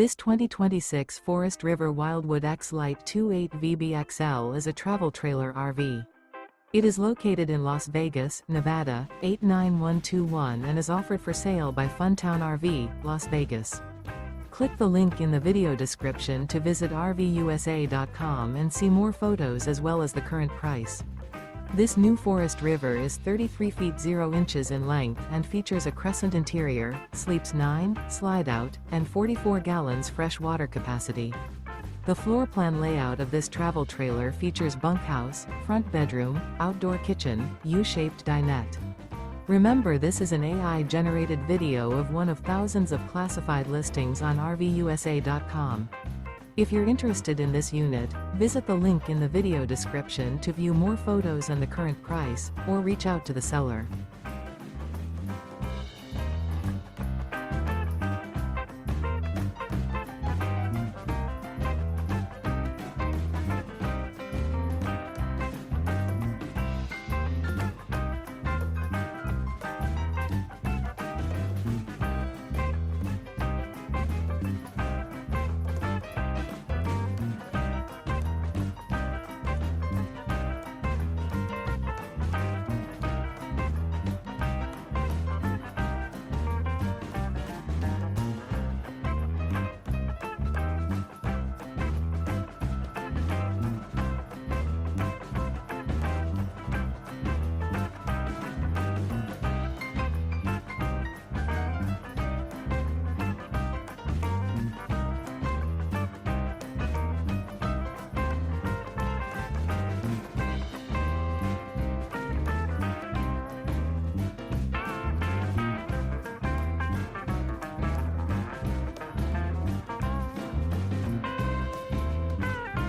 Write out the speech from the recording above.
This 2026 Forest River Wildwood X-Lite 28 VBXL is a travel trailer RV. It is located in Las Vegas, Nevada, 89121 and is offered for sale by Funtown RV, Las Vegas. Click the link in the video description to visit RVUSA.com and see more photos as well as the current price. This new Forest River is 33 feet 0 inches in length and features a CRESCENT interior, sleeps 9, slide-out, and 44 gallons fresh water capacity. The floor plan layout of this travel trailer features bunkhouse, front bedroom, outdoor kitchen, U-shaped dinette. Remember, this is an AI-generated video of one of thousands of classified listings on RVUSA.com. If you're interested in this unit, visit the link in the video description to view more photos and the current price, or reach out to the seller.